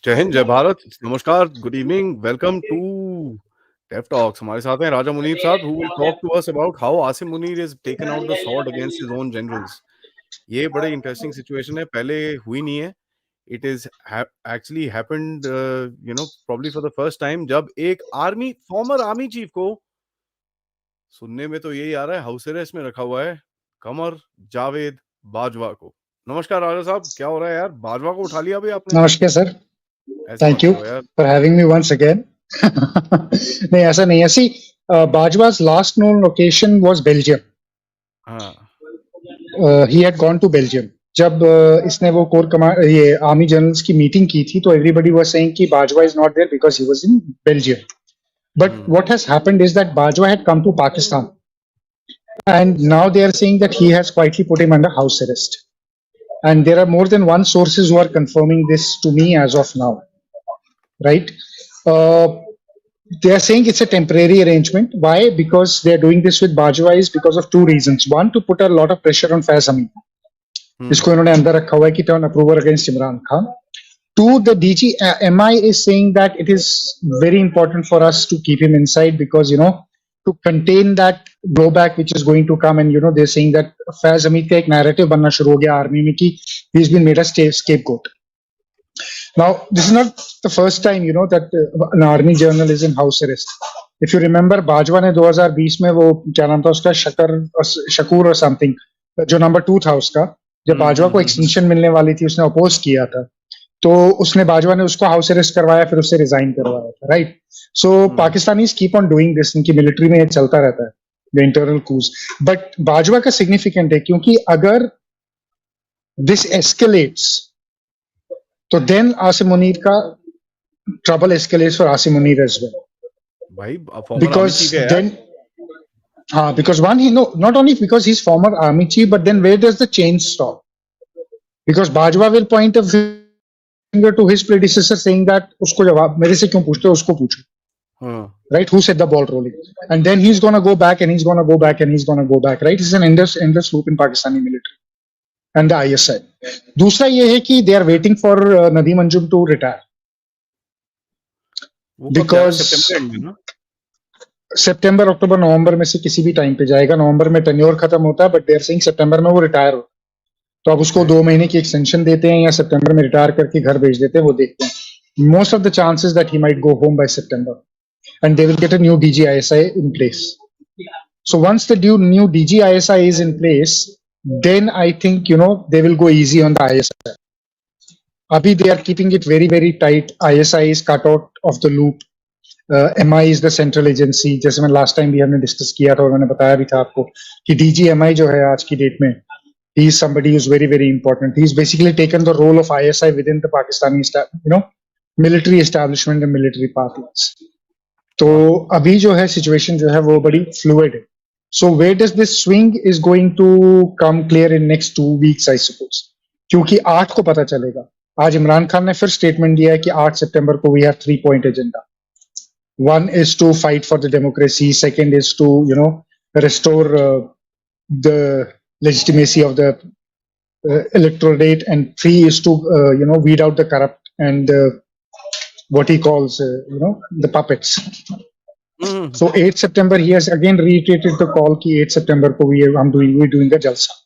जय हिंद, जय भारत, नमस्कार, good evening, welcome to Tef talks. हमारे साथ हैं राजा मुनीब साहब, who will talk to us about how Asim Munir is taken out the sword against his own generals. ये बड़े इंटरेस्टिंग सिचुएशन है, पहले हुई नहीं है। It is actually happened, probably for the first time, जब एक फॉर्मर आर्मी चीफ को, सुनने में तो यही आ रहा है, हाउस अरेस्ट में रखा हुआ है, कमर जावेद बाजवा को। नमस्कार राजा साहब, क्या हो रहा है यार? बाजवा को उठा लिया अभी आपने? नमस्कार सर, ऐसे थैंक मत यू करो यार। For having me once again. नहीं, ऐसा नहीं है। See, Bajwa's last known location was Belgium. He had gone to Belgium. जब इसने वो कोर कमांड, ये आर्मी जनरल्स की मीटिंग की थी, तो एवरीबडी वाज सेइंग कि Bajwa is not there because he was in Belgium. But what has happened is that Bajwa had come to Pakistan and now they are saying that he has quietly put him under house arrest. And there are more than one sources who are confirming this to me as of now, right? They are saying it's a temporary arrangement. Why? Because they are doing this with Bajwa is because of two reasons. One, to put a lot of pressure on Faiz Hameed. इसको इन्होंने अंदर रखा हुआ है कि turn approval against Imran Khan. Two, the DGMI is saying that it is very important for us to keep him inside because, to contain that blowback which is going to come, and they're saying that Faiz Hameed का एक narrative बनना शुरू हो गया army में कि he's been made a scapegoat. Now, this is not the first time that an army general is in house arrest. If you remember, Bajwa ने 2020 में वो क्या नाम था उसका, शकूर और समथिंग, जो नंबर 2 था उसका, जब बाजवा को एक्सटेंशन मिलने वाली थी उसने अपोज किया था, तो उसने बाजवा ने उसको हाउस अरेस्ट करवाया, फिर उससे रिजाइन करवाया था, right? So Pakistanis keep on doing this, इनकी मिलिट्री में ये चलता रहता है, the internal coups. But Bajwa का सिग्निफिकेंट है क्योंकि अगर दिस एस्केलेट्स तो देन आसिम मुनीर का trouble escalates for Asim Munir as well, भाई because then because one, not only because he's former army chief, but then where does the chain stop? Because Bajwa will point a finger to his predecessor saying that usko jawab mere se kyun puchte ho, usko pucho, right? Who set the ball rolling? And then he's gonna go back and he's gonna go back and he's gonna go back, right? It's an endless loop in Pakistani military and the ISI. दूसरा ये है कि they are waiting for Nadeem Anjum to retire because सितंबर, अक्टूबर, नवंबर में से किसी भी time पे जाएगा। नवंबर में टेन्योर खत्म होता है, बट देयर सेइंग सितंबर में वो रिटायर हो, तो अब उसको 2 महीने की एक्सटेंशन देते हैं या सितंबर में रिटायर करके घर भेज देते हैं, वो देखते हैं। Most of the chances that he might go home by September and they will get a new DG ISI in place. So once the new DG ISI is in place, then I think they will go easy on the ISI. अभी they are keeping it very very tight. ISI is cut out of the loop. MI is the central agency, जैसे मैं last time भी हमने discuss किया था और मैंने बताया भी था आपको कि DGMI जो है आज की डेट में, he is somebody who is very very important. He's basically taken the role of ISI within the Pakistani military establishment and military parties. तो अभी जो है सिचुएशन जो है वो बड़ी फ्लूइड है. So where does this swing is going to come clear in next 2 weeks I suppose, क्योंकि 8 को पता चलेगा. आज इमरान खान ने फिर स्टेटमेंट दिया है कि 8 सितंबर को we have 3-point agenda. One is to fight for the democracy. Second is to, restore the legitimacy of the electorate. And 3 is to, weed out the corrupt and what he calls, the puppets. So 8 September, he has again reiterated the call कि 8 September को we're doing the jalsa.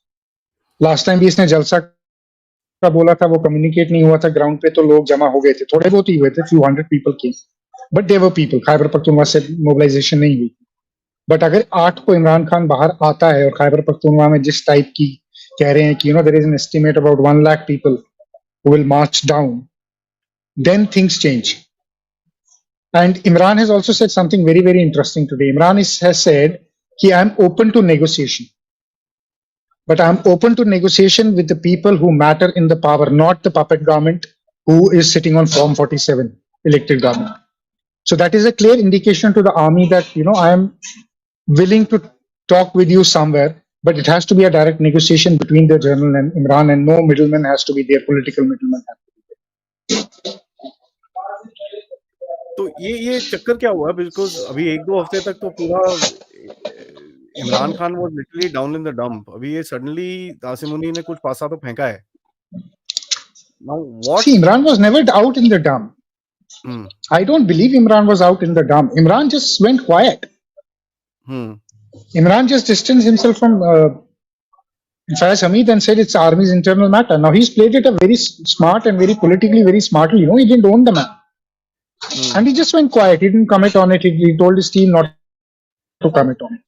Last time भी इसने जलसा का बोला था, वो communicate नहीं हुआ था ग्राउंड पे, तो लोग जमा हो गए थे, थोड़े बहुत ही हुए थे, few hundred people came. But their people, Khyber Pakhtunkhwa से मोबिलाइजेशन नहीं हुई. बट अगर 8 को इमरान खान बाहर आता है और खैबर पख्तूनख्वा में जिस टाइप की कह रहे हैं कि there is an estimate about 1 lakh people who will march down, then things change. And Imran has also said something very very interesting today. Imran has said कि I am open to negotiation, but I am open to negotiation with the people who matter in the power, not the puppet government who is sitting on form 47 elected government. So that is a clear indication to the army that, I am willing to talk with you somewhere, but it has to be a direct negotiation between the general and Imran, and no middleman has to be there, political middleman has to be there. तो ये चक्कर क्या हुआ? Because अभी 1-2 हफ्ते तक तो पूरा Imran Khan was literally down in the dump. अभी ये सडनली आसिम मुनीर ने कुछ पासा तो फेंका है. Now what? See, Imran was never out in the dump. Hmm. I don't believe Imran was out in the dump. Imran just went quiet. Hmm. Imran just distanced himself from Faiz Hameed and said it's army's internal matter. Now he's played it a very smart and very politically very smartly. You know, he didn't own the man. Hmm. And he just went quiet. He didn't comment on it. He told his team not to comment on it.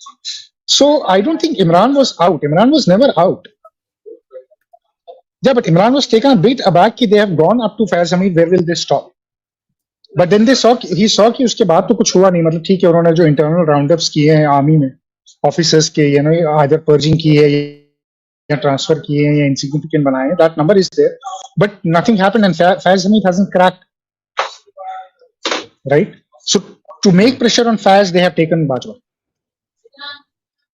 So I don't think Imran was out. Imran was never out. Yeah, but Imran was taken a bit aback that they have gone up to Faiz Hameed. Where will they stop? But then he saw कि उसके बाद तो कुछ हुआ नहीं. मतलब ठीक है, उन्होंने जो internal roundups किए हैं आर्मी में officers के, you know, either purging की है या transfer किए हैं या insignificant बनाए हैं, that number is there. But nothing happened and Faiz Hameed hasn't cracked. Right? So to make pressure on Faiz, they have taken Bajwa.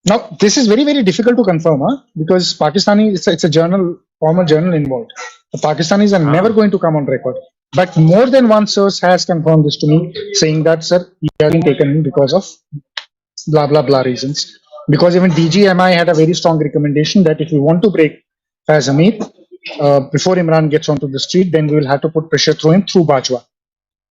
Now, this is very, very difficult to confirm, because Pakistani, it's a journal, former journal involved. The Pakistanis are never going to come on record. But more than one source has confirmed this to me, saying that, sir, he has been taken in because of blah, blah, blah reasons. Because even DGMI had a very strong recommendation that if we want to break Faiz Hameed, before Imran gets onto the street, then we will have to put pressure through him through Bajwa.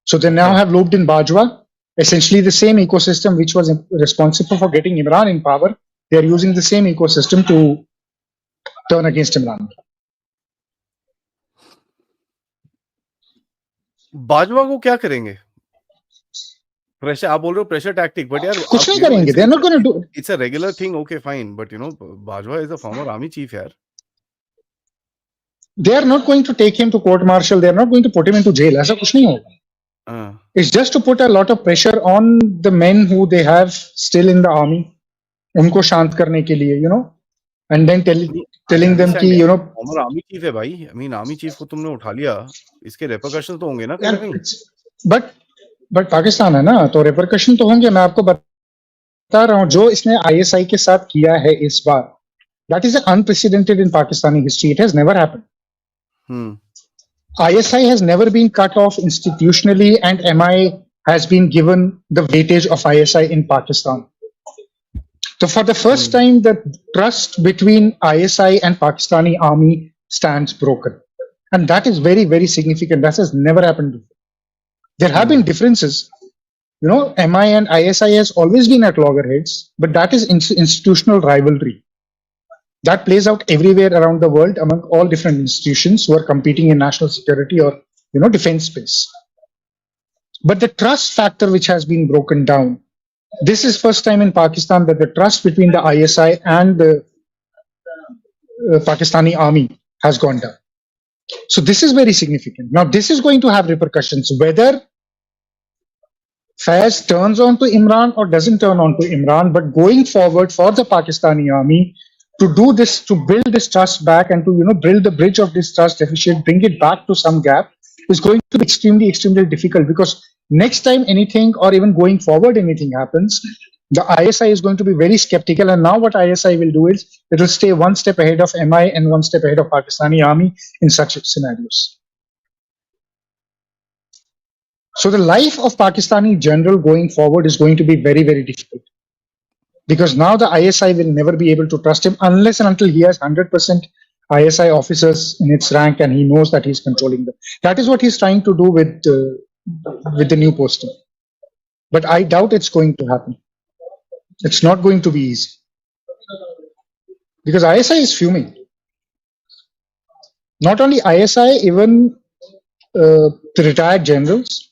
So they now have looped in Bajwa, essentially the same ecosystem which was responsible for getting Imran in power. They are using the same ecosystem to turn against Imran. Bajwa को क्या करेंगे? Pressure, आप बोल रहे हो pressure tactic, but यार कुछ नहीं करेंगे. They are not going to do. It's a regular thing, okay, fine, but you know, Bajwa is a former army chief, यार. They are not going to take him to court martial. They are not going to put him into jail. ऐसा कुछ नहीं होगा. It's just to put a lot of pressure on the men who they have still in the army. उनको शांत करने के लिए, you know, and then telling them कि, you know, former army chief है भाई. I mean, army chief को तुमने उठा लिया, इसके repercussions तो होंगे ना कहीं ना कहीं. But पाकिस्तान है ना, तो repercussion तो होंगे. मैं आपको बता रहा हूँ, जो इसने ISI के साथ किया है इस बार, that is unprecedented in Pakistani history. It has never happened. ISI has never been cut off institutionally, and MI has been given the weightage of ISI in Pakistan. So for the first time, the trust between ISI and Pakistani army stands broken. And that is very, very significant. That has never happened before. There have been differences. You know, MI and ISI has always been at loggerheads, but that is institutional rivalry. That plays out everywhere around the world among all different institutions who are competing in national security or, you know, defense space. But the trust factor which has been broken down, this is first time in Pakistan that the trust between the ISI and the Pakistani army has gone down. So this is very significant. Now this is going to have repercussions, whether Faiz turns on to Imran or doesn't turn on to Imran, but going forward for the Pakistani army to do this, to build this trust back and to, you know, build the bridge of this trust deficit, bring it back to some gap, is going to be extremely, extremely difficult, because next time anything or even going forward anything happens, the ISI is going to be very skeptical. And now what ISI will do is it will stay one step ahead of MI and one step ahead of Pakistani army in such scenarios. So the life of Pakistani general going forward is going to be very, very difficult, because now the ISI will never be able to trust him unless and until he has 100% ISI officers in its rank and he knows that he's controlling them. That is what he's trying to do with the new posting. But I doubt it's going to happen. It's not going to be easy, because ISI is fuming. Not only ISI, even the retired generals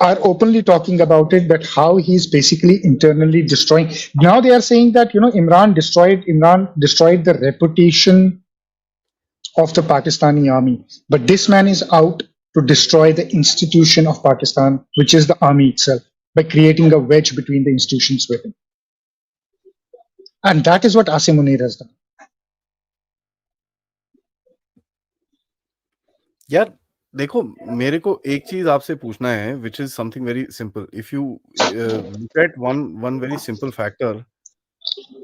are openly talking about it, that how he's basically internally destroying. Now they are saying that, you know, Imran destroyed the reputation of the Pakistani army, but this man is out to destroy the institution of Pakistan, which is the army itself, by creating a wedge between the institutions with him. And that is what Asim Munir has done. यार देखो, मेरे को एक चीज आपसे पूछना है, which is something very simple. If you look at one very simple factor,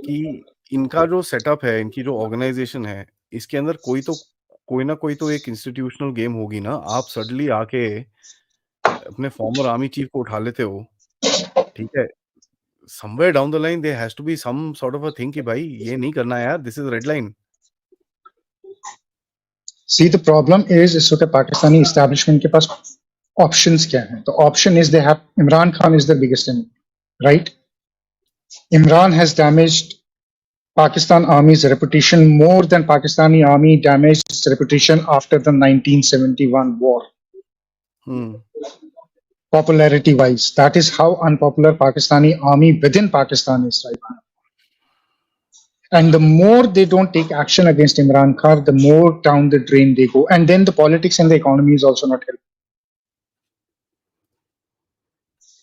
कि इनका जो सेटअप है, इनकी जो ऑर्गेनाइजेशन है, इसके अंदर कोई ना कोई तो एक इंस्टीट्यूशनल गेम होगी ना. आप सडनली आके अपने फॉर्मर आर्मी चीफ को उठा लेते हो, ठीक है. Somewhere down the line there has to be some sort of a thing कि भाई ये नहीं करना है यार, this is red line. See, the problem is इस वक्त पाकिस्तानी establishment के पास options क्या हैं? The option is they have Imran Khan is their biggest enemy, right? Imran has damaged Pakistan Army's reputation more than Pakistani Army damaged its reputation after the 1971 war. Popularity wise, that is how unpopular Pakistani Army within Pakistan is right now. And the more they don't take action against Imran Khan, the more down the drain they go. And then the politics and the economy is also not helping.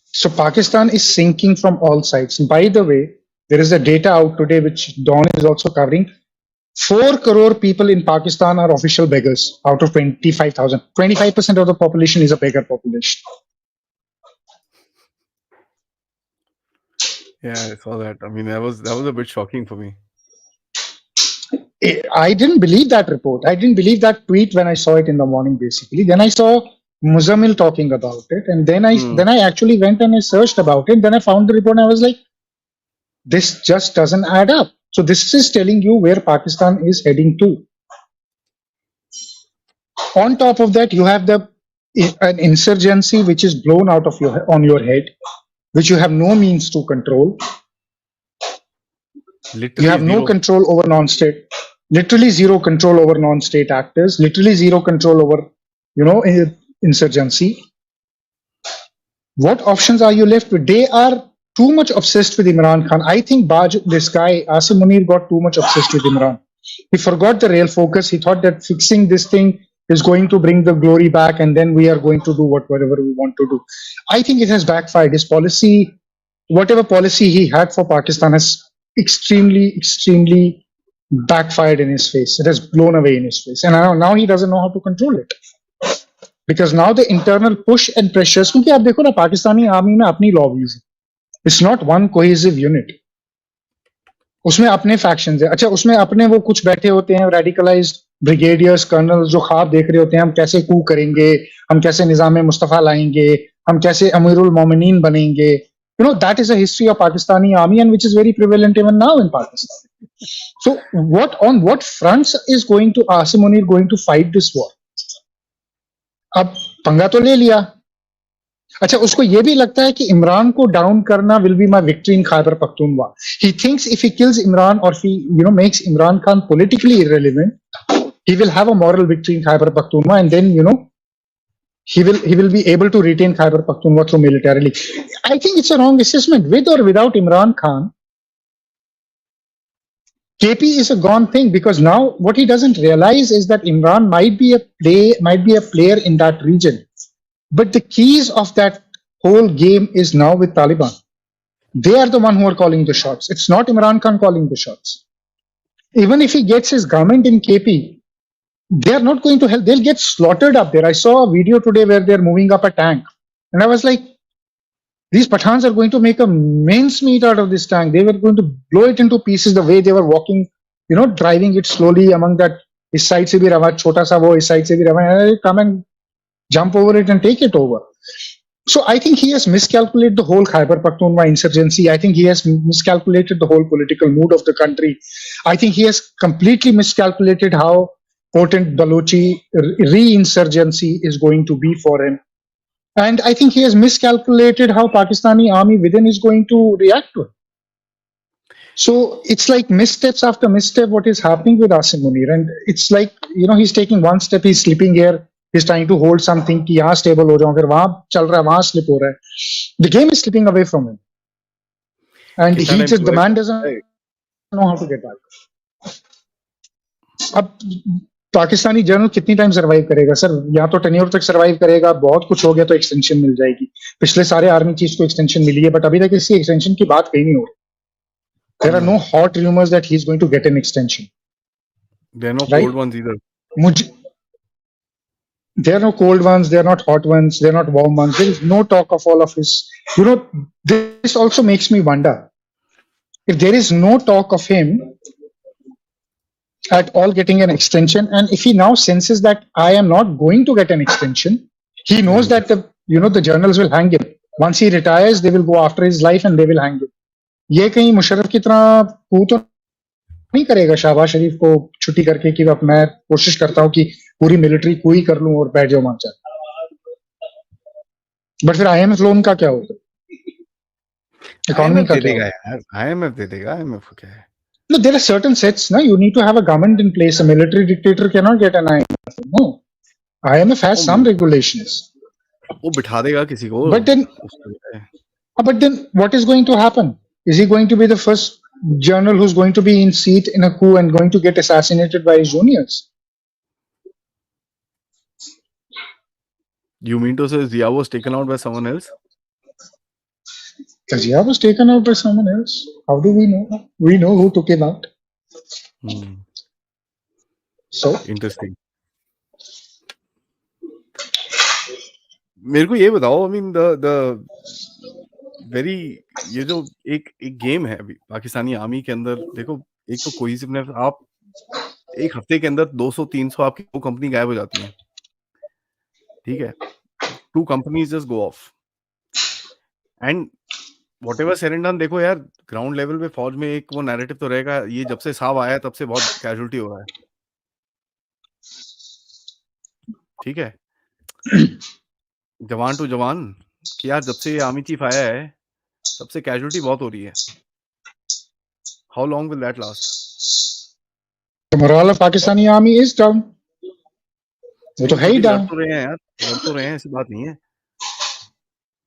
So Pakistan is sinking from all sides. By the way, there is a data out today which Dawn is also covering. 4 crore people in Pakistan are official beggars out of 25,000. 25% of the population is a beggar population. Yeah, I saw that. I mean, that was a bit shocking for me. I didn't believe that report. I didn't believe that tweet when I saw it in the morning, basically. Then I saw Muzammil talking about it. And then I actually went and I searched about it. Then I found the report and I was like, this just doesn't add up. So this is telling you where Pakistan is heading to. On top of that, you have an insurgency which is blown out of on your head, which you have no means to control. Literally you have zero. No control over non-state. Literally zero control over non-state actors. Literally zero control over, insurgency. What options are you left with? They are too much obsessed with Imran Khan. I think this guy, Asim Munir, got too much obsessed with Imran. He forgot the real focus. He thought that fixing this thing is going to bring the glory back and then we are going to do whatever we want to do. I think it has backfired. His policy, whatever policy he had for Pakistan has extremely backfired in his face. It has blown away in his face. And now he doesn't know how to control it. Because now the internal push and pressures, क्योंकि आप देखो ना Pakistani army में अपनी lobbies है. It's not one cohesive unit. उसमें अपने factions है. अच्छा, उसमें अपने वो कुछ बैठे होते हैं radicalized ब्रिगेडियर्स, कर्नल्स जो ख्वाब देख रहे होते हैं हम कैसे कू करेंगे, हम कैसे निजाम मुस्तफा लाएंगे, हम कैसे अमीरुल मोमिनीन बनेंगे. That is a history of Pakistani army and which is very prevalent even now in Pakistan. So on what fronts is going to Asim Munir going to fight this war? अब पंगा तो ले लिया. अच्छा, उसको ये भी लगता है कि इमरान को डाउन करना will be my victory in Khyber Pakhtunkhwa. He thinks if he kills Imran or if he makes Imran Khan politically irrelevant, he will have a moral victory in Khyber Pakhtunkhwa and then he will be able to retain Khyber Pakhtunkhwa through militarily. I think it's a wrong assessment. With or without Imran Khan, KP is a gone thing because now what he doesn't realize is that Imran might be a player in that region. But the keys of that whole game is now with Taliban. They are the one who are calling the shots. It's not Imran Khan calling the shots. Even if he gets his government in KP, they are not going to help. They'll get slaughtered up there. I saw a video today where they're moving up a tank. And I was like, these Pathans are going to make a mincemeat out of this tank. They were going to blow it into pieces the way they were walking, driving it slowly among that. Is side se bhi rawa, chota sa wo, is side se bhi rawa. Come and jump over it and take it over. So I think he has miscalculated the whole Khyber Pakhtunkhwa insurgency. I think he has miscalculated the whole political mood of the country. I think he has completely miscalculated how potent Balochi re-insurgency is going to be for him. And I think he has miscalculated how Pakistani army within is going to react to it. So it's like missteps after misstep what is happening with Asim Munir. And it's like, he's taking one step, he's slipping here. He's trying to hold something कि यहाँ stable हो जाऊँ, फिर वहाँ चल रहा है, वहाँ slip हो रहा है. The game is slipping away from him, and the man doesn't know how to get back. अब पाकिस्तानी जनरल कितनी टाइम सर्वाइव करेगा सर? या तो टेन्योर तक सर्वाइव करेगा, बहुत कुछ हो गया तो एक्सटेंशन मिल जाएगी. पिछले सारे आर्मी चीफ को एक्सटेंशन मिली है, बट अभी तक इसी एक्सटेंशन की बात कहीं नहीं हो रही. There are no hot rumors that he's going to get an extension. There are no cold ones either. There are no cold ones, they are not hot ones, they are not warm ones. There is no talk of all of his. This also makes me wonder. If there is no talk of him at all getting an extension, and if he now senses that I am not going to get an extension, he knows that the journals will hang him. Once he retires, they will go after his life and they will hang him. ये कहीं मुशर्रफ की तरह वो तो नहीं करेगा शहबाज शरीफ को छुट्टी करके कि अब मैं कोशिश करता हूँ कि पूरी मिलिट्री कोई कर लूं और बैठ जाओ वहां जाके। बट फिर IMF लोन का क्या होगा, इकोनॉमी IMF का दे क्या देगा होगा? यार, IMF दे देगा, IMF क्या है। No, there are certain sets. No, you need to have a government in place. A military dictator cannot get an IMF. No, IMF has वो some regulations. वो बिठा देगा किसी को But then, उसको जो है। but then, what is going to happen? Is he going to be the first general who's going to be in seat in a coup and going to get assassinated by his juniors? You mean to say Zia was taken out by someone else? Kazia was taken out by someone else. How do we know? We know who took him out. So, Interesting. मेरे को ये बताओ, I mean the very ये जो एक game है अभी Pakistani army के अंदर, देखो एक तो कोहेसिवनेस, आप एक हफ्ते के अंदर 200-300 आपकी 2 कंपनी गायब हो जाती हैं, ठीक है, 2 companies just go of and whatever said and done. देखो यार, ग्राउंड लेवल पे फौज में एक वो नैरेटिव तो रहेगा, ये जब से साहब आया तब से बहुत कैजुअलिटी हो रहा है, ठीक है, जवान टू जवान, कि यार जब से ये आर्मी चीफ आया है तब से कैजुअलिटी बहुत हो रही है। How long will that last? the morale of Pakistani army is down. वो तो है ही लड़ down. तो रहे हैं यार, लड़ तो रहे हैं, ऐसी बात नहीं है।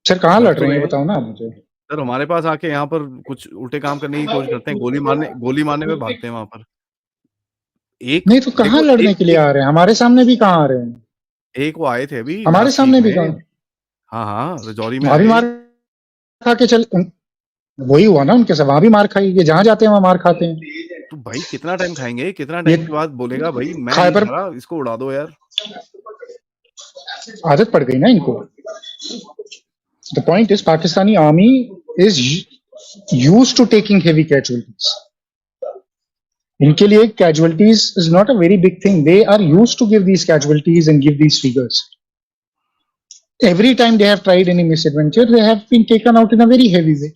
सर कहाँ लड़ लड़ तो रहे हैं रहे ये हैं बताओ ना मुझे। सर, हमारे पास आके यहाँ पर कुछ उल्टे काम करने की कोशिश करते हैं, गोली मारने में भागते हैं वहां पर। एक नहीं तो कहाँ देखो, लड़ने के लिए आ रहे हैं? हमारे सामने भी कहाँ आ रहे हैं? एक वो आए थे अभी हमारे लास्ट सामने वीक भी में, कहाँ? हाँ रजौरी में वहां भी आए। मार खा के चल, वही हुआ ना उनके साथ, वहां भी मार खाई। ये जहां जाते हैं वहां मार खाते हैं। तो भाई कितना टाइम खाएंगे, कितना ये टाइम के बाद बोलेगा भाई मैं नहीं खैबर खा रहा, इसको उड़ा दो यार। आदत पड़ गई ना इनको। The point is Pakistani army is used to taking heavy casualties. इनके लिए casualties is not a very big thing. They are used to give these casualties and give these figures. Every time they have tried any misadventure, they have been taken out in a very heavy way.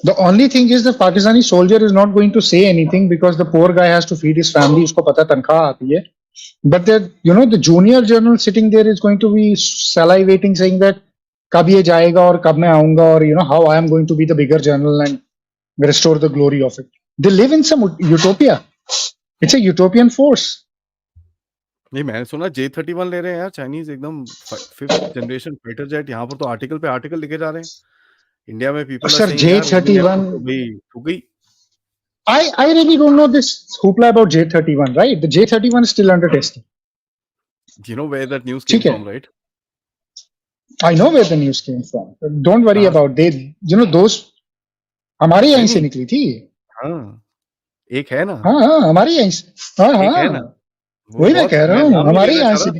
The only thing is the Pakistani soldier is not going to say anything because the poor guy has to feed his family. उसको पता तनख्वाह आती है. But the junior general sitting there is going to be salivating, saying that कब ये जाएगा और कब मैं आऊंगा, और how I am going to be the bigger general and restore the glory of it. They live in some utopia. It's a utopian force. नहीं, मैंने सुना J-31 ले रहे हैं यार चाइनीज, एकदम 5th जनरेशन फाइटर जेट। यहाँ पर तो आर्टिकल पे आर्टिकल लिखे जा रहे हैं। इंडिया में पीपल आर Sir, सेइंग यार J-31 तो भाई ठुक गई। I really don't know this hoopla about J-31, right? The J-31 is still under testing. Do you know where that news came ठीक है. from, right? I know where the news came from. Don't worry कहाँ से? about they, those हमारे यहीं से निकली थी। हाँ, एक है ना, हाँ हमारे यहीं से, एक है ना, हाँ वही मैं कह रहा हूँ, हमारे यहाँ से।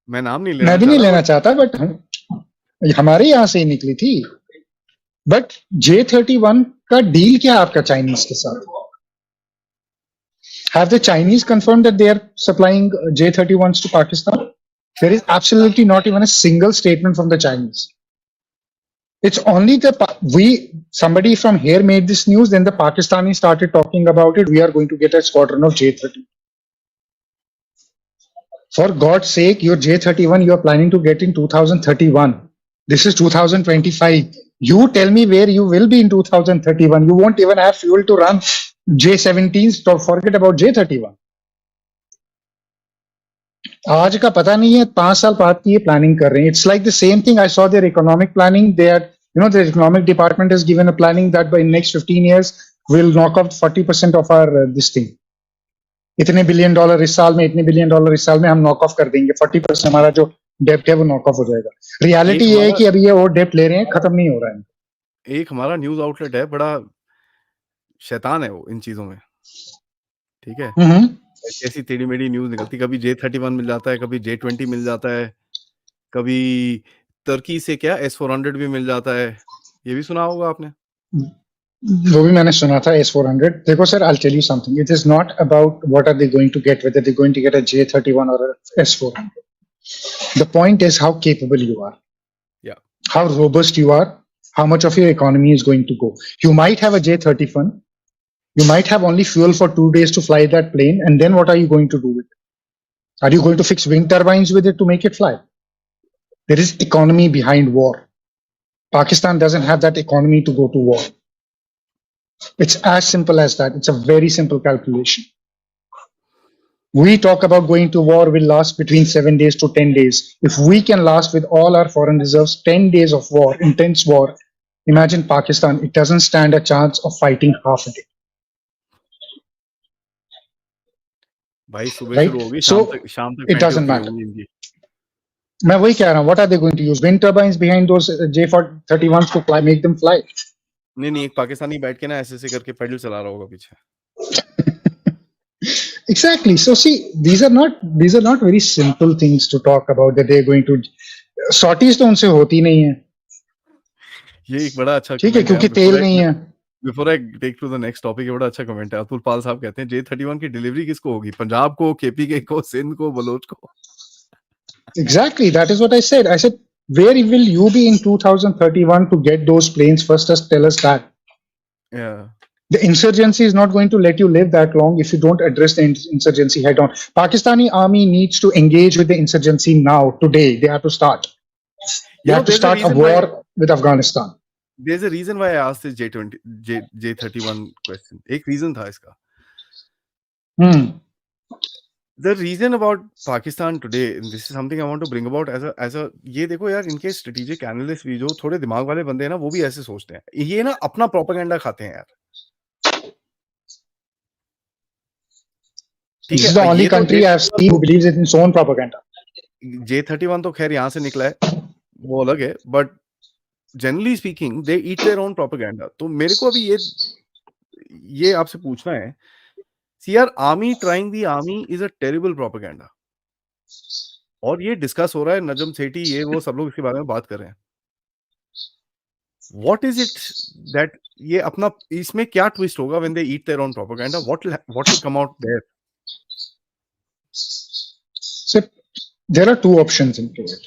मैं नाम नहीं लेना, मैं भी नहीं लेना चाहता, बट हमारे यहाँ से ही निकली थी। बट J-31 का डील क्या है आपका चाइनीज के साथ? Have the Chinese confirmed that they are supplying J-31s to Pakistan? There is absolutely not even a single statement from the Chinese. It's only somebody from here made this news, then the Pakistanis started talking about it. We are going to get a squadron of J-30. For God's sake, your J-31 you are planning to get in 2031. This is 2025. You tell me where you will be in 2031. You won't even have fuel to run J-17s. So forget about J-31. आज का पता नहीं है, 5 साल बाद की ये planning कर रहे हैं. It's like the same thing. I saw their economic planning. They had, the economic department has given a planning that by next 15 years we'll knock out 40% of our this thing. इतने $1 billion इस साल में, इतने $1 billion इस साल में हम knock off कर देंगे. 40% हमारा जो डेप्ट है वो नॉक ऑफ हो जाएगा. रियलिटी ये है कि अभी ये और डेप्ट ले रहे हैं, खत्म नहीं हो रहा है. एक हमारा न्यूज आउटलेट है, बड़ा शैतान है वो इन चीजों में, ठीक है. ऐसी टेढ़ी मेढ़ी न्यूज निकलती, कभी J-31 मिल जाता है, कभी J-20 मिल जाता है, कभी तुर्की से क्या S-400 भी मिल जाता है. ये भी सुना होगा आपने. वो भी मैंने सुना था S-400. देखो sir, I'll tell you something. It is not about what are they going to get, whether they're going to get a J-31 or a S-400. The point is how capable you are. Yeah. How robust you are. How much of your economy is going to go. You might have a J-31. You might have only fuel for 2 days to fly that plane, and then what are you going to do with it? Are you going to fix wind turbines with it to make it fly? There is economy behind war. Pakistan doesn't have that economy to go to war. It's as simple as that. It's a very simple calculation. We talk about going to war will last between 7 days to 10 days. If we can last with all our foreign reserves 10 days of war, intense war, imagine Pakistan. It doesn't stand a chance of fighting half a day. भाई सुबह Right? शुरू होगी So शाम तक it फैंटी doesn't होती matter. होगी इनकी. मैं वही कह रहा हूँ. What are they going to use? Wind turbines behind those J31s to fly, make them fly. नहीं एक पाकिस्तानी बैठ के ना ऐसे करके पैडल चला रहा होगा पीछे. Exactly. So see, these are not very simple things to talk about that they're going to. Sorties तो उनसे होती नहीं है. ये एक बड़ा अच्छा ठीक है क्योंकि तेल नहीं है. Before I take to the next topic, ये बड़ा अच्छा कमेंट है. अतुल पाल साहब कहते हैं J31 की डिलीवरी किसको होगी? पंजाब को, KPK को, सिंध को, बलोच को. Exactly. That is what I said. I said, where will you be in 2031 to get those planes? First, just tell us that. Yeah. The insurgency is not going to let you live that long if you don't address the insurgency head on. Pakistani army needs to engage with the insurgency now, today. They have to start. They have to start a war with Afghanistan. There's a reason why I asked this J31 question. एक reason था इसका. The reason about Pakistan today, and this is something I want to bring about as a ये देखो यार इनके strategic analysts भी जो थोड़े दिमाग वाले बंदे हैं ना वो भी ऐसे सोचते हैं. ये ना अपना propaganda खाते हैं यार. This is the only country I've seen who believes in its own propaganda. J31 तो खैर यहाँ से निकला है, वो अलग है, but generally speaking, they eat their own propaganda. तो मेरे को अभी ये आपसे पूछना है, see यार army trying the army is a terrible propaganda. और ये डिस्कस हो रहा है, नजम सेठी ये वो सब लोग इसके बारे में बात कर रहे हैं. What is it that ये अपना इसमें क्या ट्विस्ट होगा when they eat their own propaganda? What will come out there? So there are two options into it.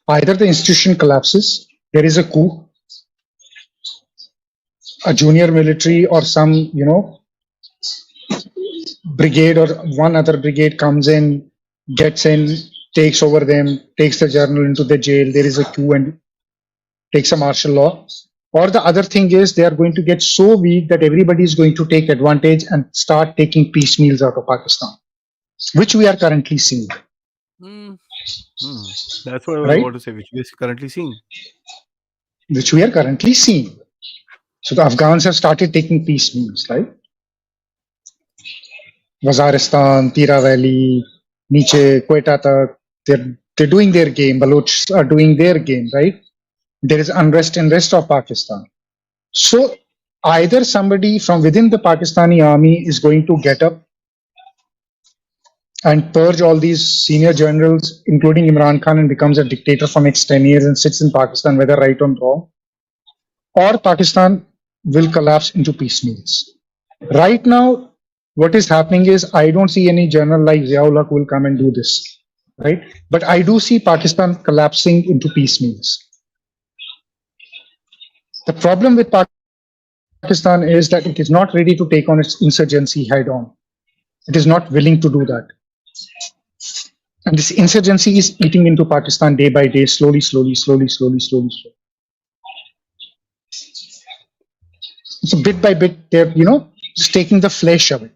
Either the institution collapses, there is a coup, a junior military or some, brigade or one other brigade comes in, gets in, takes over them, takes the journal into the jail, there is a coup and takes a martial law. Or the other thing is they are going to get so weak that everybody is going to take advantage and start taking piecemeals out of Pakistan, which we are currently seeing. That's what I want to say, which we are currently seeing. Which we are currently seeing. So the Afghans have started taking piecemeals, right? Waziristan, Tira Valley, Niche, Quetta tak, they're doing their game. Baloch are doing their game, right? There is unrest in rest of Pakistan. So either somebody from within the Pakistani army is going to get up and purge all these senior generals, including Imran Khan, and becomes a dictator for next 10 years and sits in Pakistan, whether right or wrong, or Pakistan will collapse into piecemeals. Right now, what is happening is I don't see any general like Ziaul will come and do this, right? But I do see Pakistan collapsing into piecemeals. The problem with Pakistan is that it is not ready to take on its insurgency head on. It is not willing to do that. And this insurgency is eating into Pakistan day by day, slowly. So bit by bit, they're, just taking the flesh away.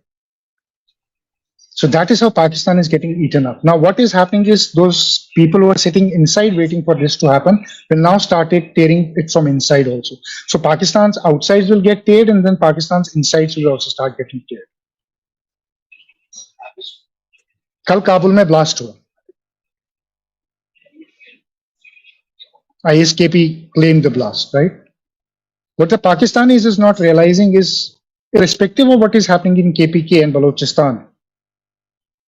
So that is how Pakistan is getting eaten up. Now, what is happening is those people who are sitting inside waiting for this to happen will now start tearing it from inside also. So Pakistan's outsides will get teared and then Pakistan's insides will also start getting teared. कल काबुल में blast हुआ. ISKP claimed the blast, right? What the Pakistanis is not realizing is, irrespective of what is happening in KPK and Balochistan,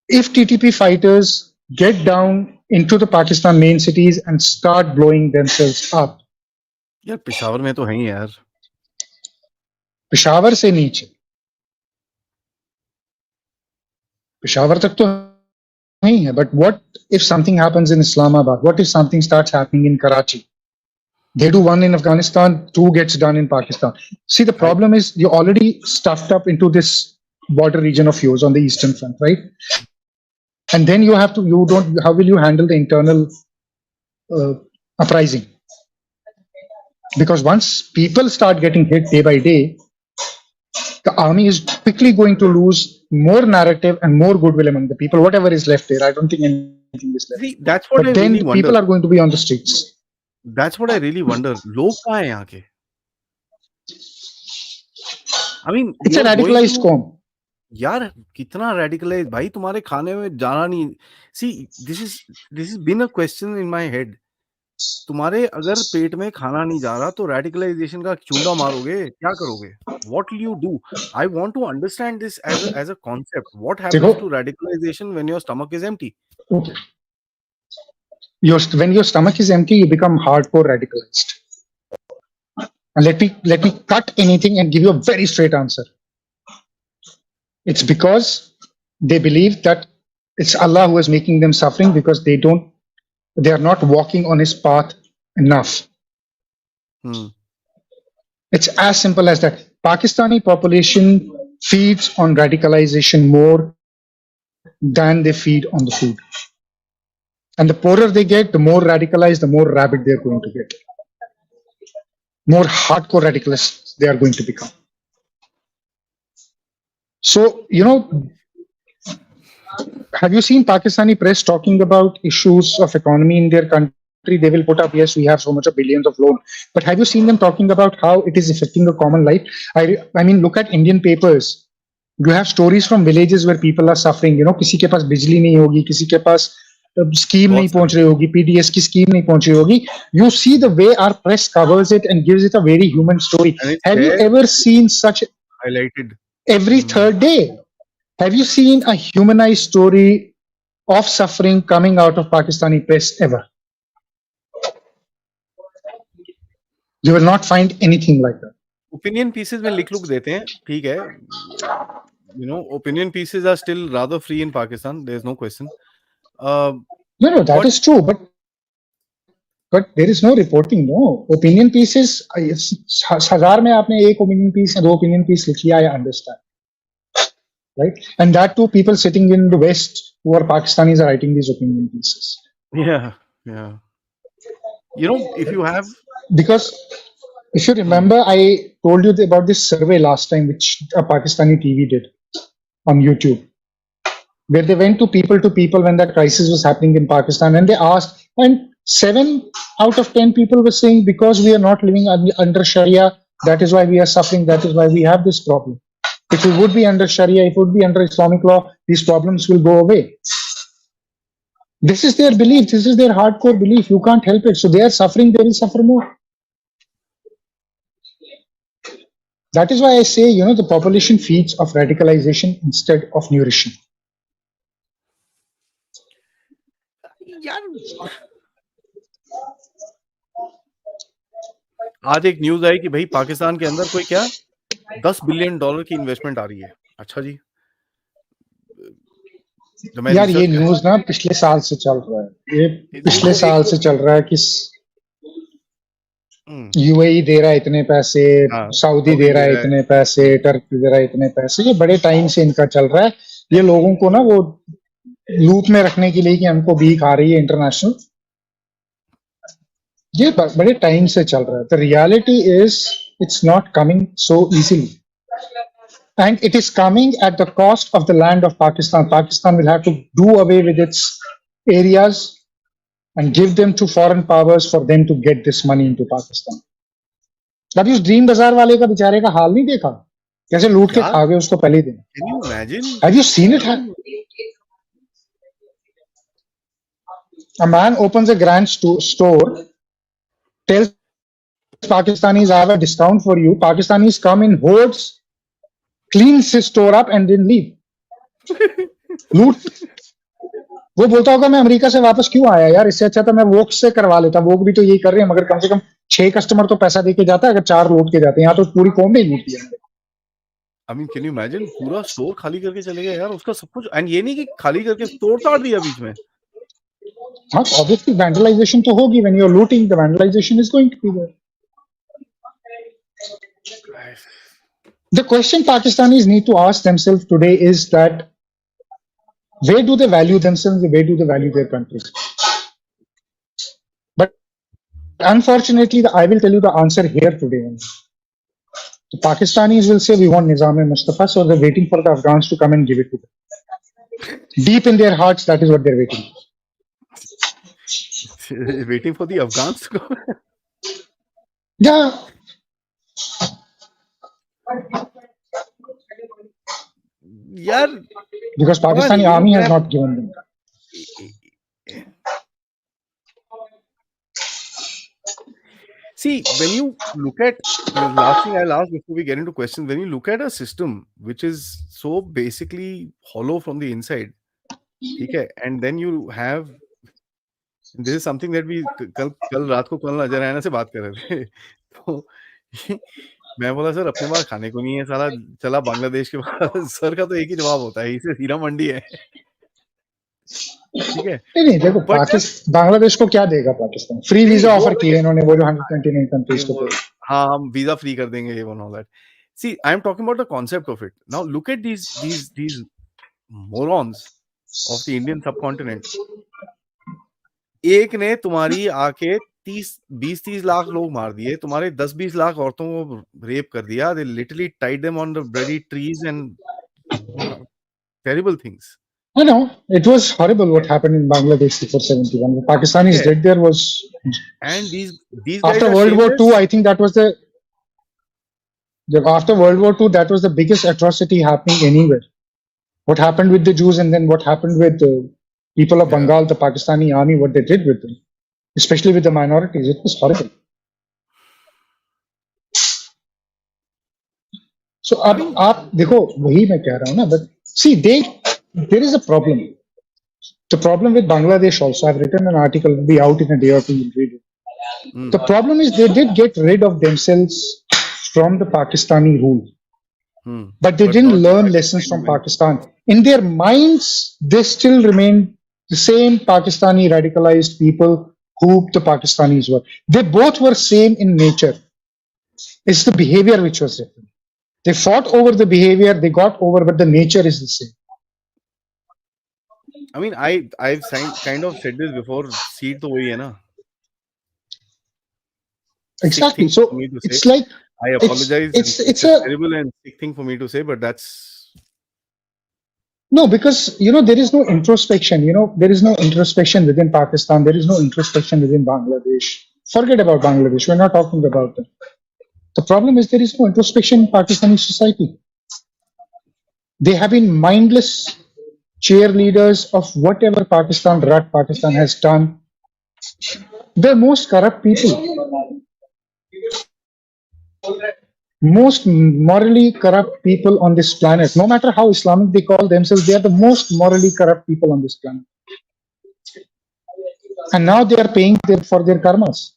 if TTP fighters get down into the Pakistan main cities and start blowing themselves up, यार पेशावर में तो है ही यार. पेशावर से नीचे, पेशावर तक तो नहीं है. But what if something happens in Islamabad? What if something starts happening in Karachi? They do one in Afghanistan, two gets done in Pakistan. See, the problem is you're already stuffed up into this border region of yours on the eastern front, right? And then how will you handle the internal uprising? Because once people start getting hit day by day, the army is quickly going to lose more narrative and more goodwill among the people, whatever is left there. I don't think anything is left. See, that's But what I then really people wonder. are going to be on the streets. That's what I really wonder. लोग कहाँ हैं यहाँ के? I mean, It's we a are going radicalized through. form. यार कितना radicalized भाई, तुम्हारे खाने में जाना नहीं. See, this is been a question in my head. तुम्हारे अगर पेट में खाना नहीं जा रहा तो radicalization का चूंडा मारोगे, क्या करोगे? What will you do? I want to understand this as a concept. What happens to radicalization when your stomach is empty? Okay. When your stomach is empty, you become hardcore radicalized. And let me cut anything and give you a very straight answer. It's because they believe that it's Allah who is making them suffering because they are not walking on his path enough. It's as simple as that. Pakistani population feeds on radicalization more than they feed on the food. And the poorer they get, the more radicalized, the more rabid they're going to get. More hardcore radicalists they are going to become. So, have you seen Pakistani press talking about issues of economy in their country? They will put up, yes, we have so much of billions of loan. But have you seen them talking about how it is affecting the common life? I mean, look at Indian papers. You have stories from villages where people are suffering. किसी के पास बिजली नहीं होगी, किसी के पास scheme नहीं पहुंच रही होगी, PDS की scheme नहीं पहुंच रही होगी. You see the way our press covers it and gives it a very human story. Have you ever seen such highlighted every third day? Have you seen a humanized story of suffering coming out of Pakistani press ever? You will not find anything like that. Opinion pieces में लिख देते हैं, ठीक है. Opinion pieces are still rather free in Pakistan. There's no question. No, that is true. But there is no reporting. No opinion pieces. 1000 में आपने एक opinion piece या 2 opinion piece लिख लिया, I understand. Right? And that too, people sitting in the West who are Pakistanis are writing these opinion pieces. Yeah. If you have... Because if you remember, I told you about this survey last time, which a Pakistani TV did on YouTube, where they went to people when the crisis was happening in Pakistan, and they asked, and 7 out of 10 people were saying, because we are not living under Sharia, that is why we are suffering, that is why we have this problem. If we would be under Sharia, if it would be under Islamic law, these problems will go away. This is their belief. This is their hardcore belief. You can't help it. So they are suffering, they will suffer more. That is why I say, the population feeds off radicalization instead of nourishing. आज एक news आई कि भाई पाकिस्तान के अंदर कोई क्या $10 billion की investment आ रही है. अच्छा जी. यार ये न्यूज ना पिछले साल से चल रहा है. ये पिछले साल से चल रहा है कि यूएई दे रहा है इतने पैसे, सऊदी दे रहा है इतने पैसे, टर्की दे रहा है इतने पैसे. ये बड़े टाइम से इनका चल रहा है. ये लोगों को ना वो लूप में रखने के लिए कि हमको भीख आ रही है इंटरनेशनल. ये बड़े टाइम से चल रहा है. The reality is it's not coming so easily. And it is coming at the cost of the land of Pakistan. Pakistan will have to do away with its areas and give them to foreign powers for them to get this money into Pakistan. कभी उस dream बाजार वाले का बेचारे का हाल नहीं देखा, कैसे लूट के खा गए उसको पहले दिन. Can you imagine? Have you seen it? A man opens a grand store, tells Pakistanis, I have a discount for you. Pakistanis come in hordes, cleans his store up and then leave. लूट. वो बोलता होगा मैं America से वापस क्यों आया यार, इससे अच्छा था मैं वोक से करवा लेता. वोक भी तो यही कर रहे हैं, मगर कम से कम 6 कस्टमर तो पैसा देके जाता है, अगर 4 लूट के जाते हैं. यहाँ तो पूरी कौम ने लूट दिया. I mean, can you imagine? पूरा स्टोर खाली करके चले गए यार, उसका सब कुछ. एंड ये नहीं कि खाली करके स्टोर तोड़ दिया बीच में. हाँ, obviously vandalization तो होगी. When you're looting, the vandalization is going to be there. The question Pakistanis need to ask themselves today is that Where do they value themselves? Where do they value their countries? But unfortunately, I will tell you the answer here today. The Pakistanis will say we want Nizam-e-Mustafa, so they're waiting for the Afghans to come and give it to them. Deep in their hearts, that is what they're waiting for. Waiting for the Afghans to come. Yeah. Yeah. Because Pakistani army has not given them. See, when you look at the last thing I'll ask before we get into questions, when you look at a system which is so basically hollow from the inside, okay, and then you have this is something that we कल रात को कल अजय रैना से बात कर रहे थे तो मैं बोला सर अपने पास खाने को नहीं है साला चला बांग्लादेश के पास सर का तो एक ही जवाब होता है इसे हीरा मंडी है ठीक है नहीं देखो बांग्लादेश को क्या देगा पाकिस्तान फ्री वीजा ऑफर किए इन्होंने वो जो 129 कंट्रीज को हाँ हम वीजा फ्री कर देंगे ये one all that see I am talking about the concept of it now look at these morons of the Indian subcontinent एक ने तुम्हारी आके 20-30 लाख लोग मार दिए तुम्हारे 10-20 लाख औरतों को रेप कर दिया they literally tied them on the bloody trees and terrible things. I know it was horrible what happened in Bangladesh before 71. The Pakistanis did there was, and these after World War II, I think that was after World War II, that was the biggest atrocity happening anywhere. What happened with the Jews, and then what happened with the people of Bengal, the Pakistani army, what they did with them, especially with the minorities, it was horrible. So आप देखो वही मैं कह रहा हूँ ना, but see there is a problem. The problem with Bangladesh also, I've written an article, will be out in a day or two, you'll read it. The problem is they did get rid of themselves from the Pakistani rule. But they didn't learn lessons from Pakistan. In their minds, they still remain the same Pakistani radicalized people who the Pakistanis were. They both were same in nature. It's the behavior which was different. They fought over the behavior, they got over, but the nature is the same. I mean, I've kind of said this before. Seed to wahi hai na. Exactly. So it's like I apologize. It's a terrible and sick thing for me to say, but that's no, because there is no introspection. There is no introspection within Pakistan. There is no introspection within Bangladesh. Forget about Bangladesh. We're not talking about them. The problem is there is no introspection in Pakistani society. They have been mindless cheerleaders of whatever Pakistan has done. They're most corrupt people. Most morally corrupt people on this planet. No matter how Islamic they call themselves, they are the most morally corrupt people on this planet. And now they are paying for their karmas.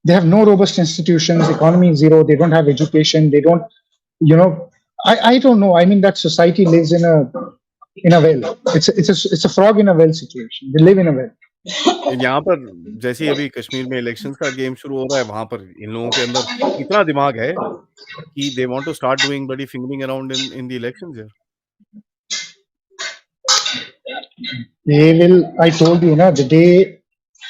They have no robust institutions, economy is zero, they don't have education, they don't, I don't know. I mean, that society lives in a well. It's a frog in a well situation. They live in a well. यहाँ पर जैसे अभी कश्मीर में elections का game शुरू हो रहा है वहां पर इन लोगों के अंदर इतना दिमाग है कि they want to start doing bloody fingering around in the elections here. They will. I told you, the day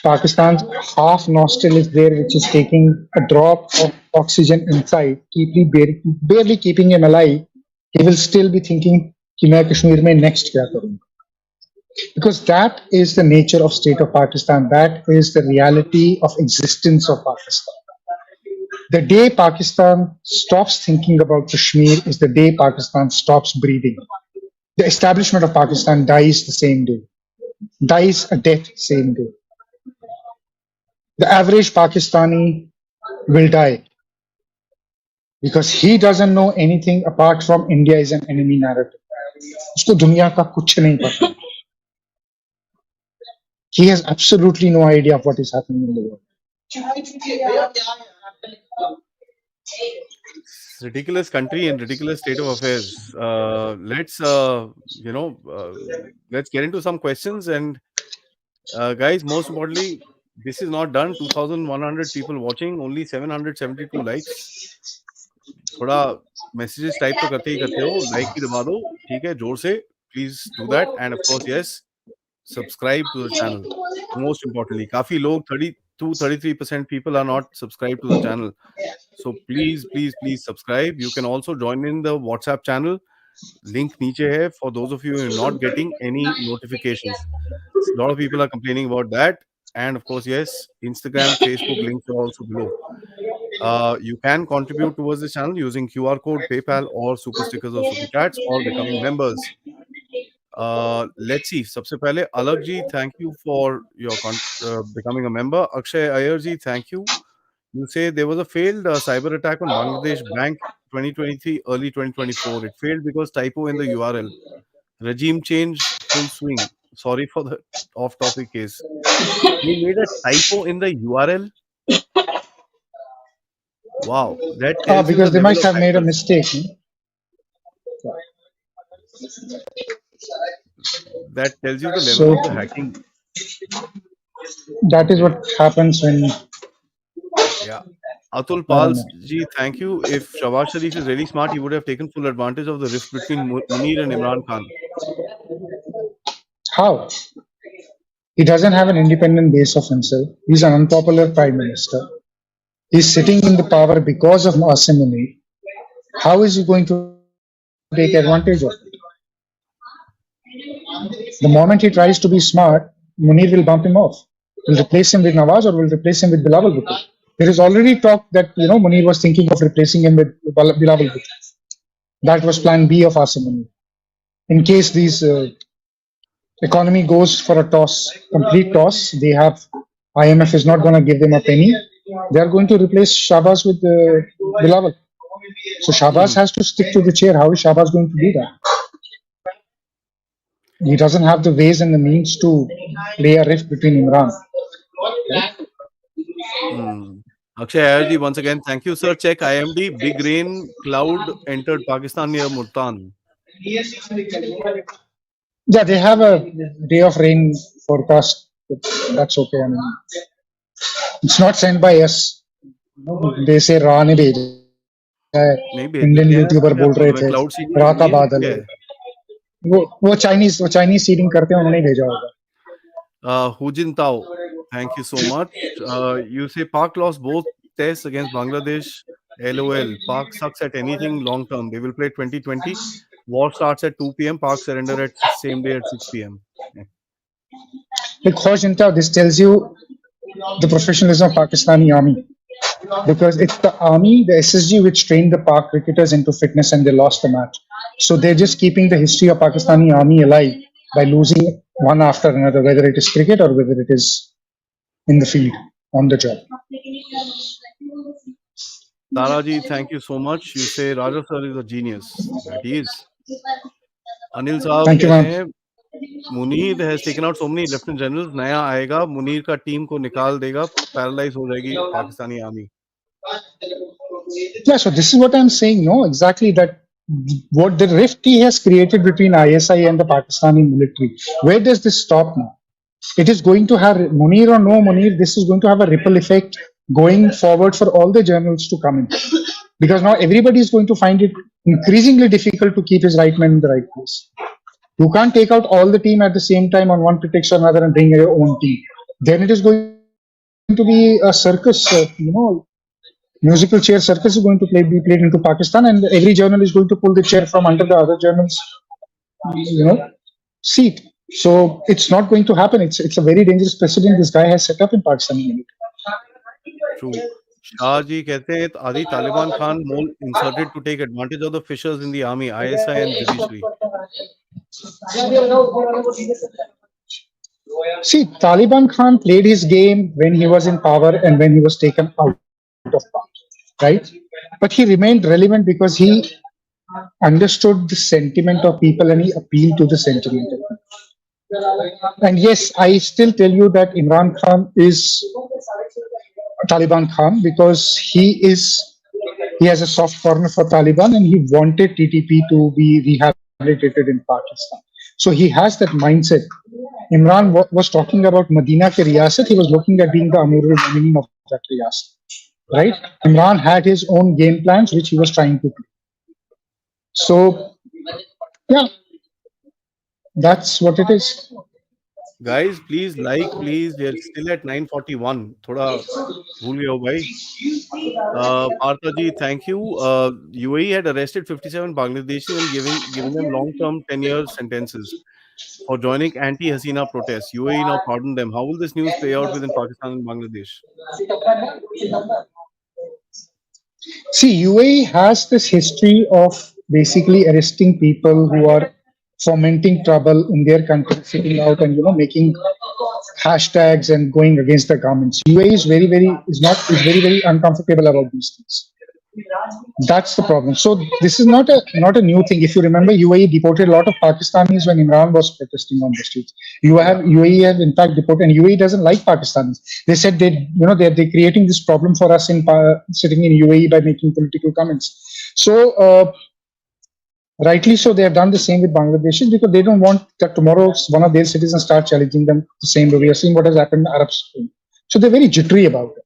Pakistan's half nostril is there, which is taking a drop of oxygen inside, barely keeping him alive, he will still be thinking कि मैं कश्मीर में next क्या करूँगा. Because that is the nature of state of Pakistan. That is the reality of existence of Pakistan. The day Pakistan stops thinking about Kashmir is the day Pakistan stops breathing. The establishment of Pakistan dies the same day. Dies a death same day. The average Pakistani will die because he doesn't know anything apart from India is an enemy narrative. उसको दुनिया का कुछ नहीं पता. He has absolutely no idea of what is happening in the world. It's ridiculous country and ridiculous state of affairs. Let's let's get into some questions and guys, most importantly, this is not done. 2,100 people watching, only 772 likes. थोड़ा messages type तो करते हो, like भी दबा दो, ठीक है, जोर से, please do that, and of course yes, subscribe to the channel, most importantly. काफी लोग 32-33% people are not subscribed to the channel, so please subscribe. You can also join in the WhatsApp channel, link नीचे है, for those of you who are not getting any notifications. A lot of people are complaining about that, and of course yes, Instagram, Facebook links are also below. You can contribute towards the channel using QR code, PayPal, or super stickers or super chats, or becoming members. Let's see. सबसे पहले अलग जी, thank you for your becoming a member. Akshay Iyer ji, thank you. You say there was a failed cyber attack on Bangladesh Bank 2023, early 2024. It failed because typo in the URL. Regime change full swing. Sorry for the off-topic case. They made a typo in the URL. Wow, that tells you the Because they level might of have made a hackers. mistake. That tells you the level So of the hacking. that is what happens when Yeah. Atul I don't Pal know ji, thank you. If Shawaz Sharif is really smart, he would have taken full advantage of the rift between Munir and Imran Khan. how he doesn't have an independent base of himself. He's an unpopular prime minister. He's sitting in the power because of Asim Munir. How is he going to take advantage of it? The moment he tries to be smart, Munir will bump him off. Will replace him with Nawaz or will replace him with Bilawal Bhutto. There is already talk that Munir was thinking of replacing him with Bilawal Bhutto. That was Plan B of Asim Munir. In case these economy goes for a toss, complete toss, they have IMF is not going to give them a penny. They are going to replace Shahbaz with Bilawal. So Shahbaz Hmm. has to stick to the chair. How is Shahbaz going to do that? He doesn't have the ways and the means to play a rift between Imran. Hmm. Akshay Iyer ji, once again, thank you, sir. Check IMD. Big rain cloud entered Pakistan near Multan. Yeah, they have a day of rain forecast. That's okay. I mean, it's not sent by us. They say राह ने भेजा है. नहीं Indian भेज सकते हैं, YouTuber ऐसा बोल क्या रहे थे प्रॉब्लम है? क्लाउड सीडिंग राह का करनी है, बादल क्या है. है? वो चाइनीज सीडिंग करते हैं, उन्होंने ही भेजा होगा. Hu Jintao, thank you so much. You say Pak lost both tests against Bangladesh. LOL. Pak sucks at anything long term. They will play 2020. War starts at 2 p.m. Pak surrender at same day at 6 p.m. Because this tells you the professionalism of Pakistani army. Because it's the army, the SSG, which trained the Pak cricketers into fitness and they lost the match. So they're just keeping the history of Pakistani army alive by losing one after another, whether it is cricket or whether it is in the field, on the job. Taraji, thank you so much. You say Raja sir is a genius. That he is. Anil साहब Thank you, कहते ma'am. हैं Munir has taken out so many lieutenant generals, नया आएगा मुनीर का team को निकाल देगा, paralyse हो जाएगी Pakistani army. Yeah, so this is what I'm saying, no, exactly that what the rift he has created between ISI and the Pakistani military. Where does this stop now? It is going to have Munir or no Munir, this is going to have a ripple effect going forward for all the journals to come in. Because now everybody is going to find it increasingly difficult to keep his right man in the right place. You can't take out all the team at the same time on one pretext or another and bring your own team. Then it is going to be a circus, musical chair circus is going to be played into Pakistan, and every journal is going to pull the chair from under the other journal's, seat. So it's not going to happen. It's a very dangerous precedent this guy has set up in Pakistani military. True. Shah ji कहते हैं Aadi Taliban Khan mole inserted to take advantage of the fissures in the army, ISI and judiciary. See, Taliban Khan played his game when he was in power and when he was taken out of power, right? But he remained relevant because he understood the sentiment of people and he appealed to the sentiment. And yes, I still tell you that Imran Khan is Taliban Khan because he has a soft corner for Taliban and he wanted TTP to be rehabilitated in Pakistan. So he has that mindset. Imran was talking about Medina ke riyasat. He was looking at being the Amirul Mu'minin of that riyasat. right? Imran had his own game plans, which he was trying to play. So, yeah, that's what it is. Guys, please like, please. We are still at 9:41. थोड़ा भूल गए हो भाई. Partha ji, thank you. UAE had arrested 57 Bangladeshis and giving them long-term 10-year sentences for joining anti-Hasina protests. UAE now pardoned them. How will this news play out within Pakistan and Bangladesh? See, UAE has this history of basically arresting people who are fomenting trouble in their country, sitting out and making hashtags and going against the governments. UAE is very uncomfortable about these things. That's the problem. So this is not a new thing. If you remember, UAE deported a lot of Pakistanis when Imran was protesting on the streets. UAE have in fact deported, and UAE doesn't like Pakistanis. They said they're creating this problem for us in sitting in UAE by making political comments. So rightly so, they have done the same with Bangladeshis because they don't want that tomorrow one of their citizens start challenging them the same way. We are seeing what has happened in Arab Spring. So they're very jittery about it,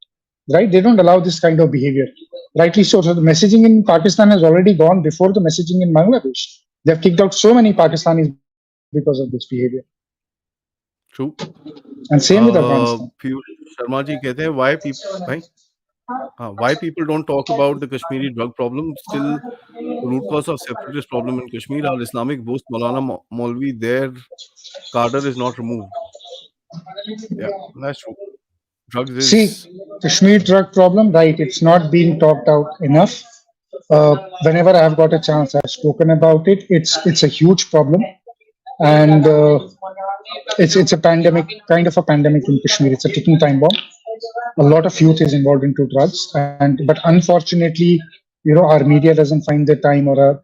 right? They don't allow this kind of behavior. Rightly so. So the messaging in Pakistan has already gone before the messaging in Bangladesh. They have kicked out so many Pakistanis because of this behavior. True. And same with Afghanistan. Piyush Sharma ji कहते हैं why people don't talk about the Kashmiri drug problem? Still, the root cause of separatist problem in Kashmir are Islamic boost Maulana Maulvi. Their cadre is not removed. Yeah, that's true. Drugs See, is Kashmir drug problem, right? It's not being talked out enough. Whenever I've got a chance, I've spoken about it. It's a huge problem, and it's a pandemic, kind of a pandemic in Kashmir. It's a ticking time bomb. A lot of youth is involved into drugs, but unfortunately, our media doesn't find the time, or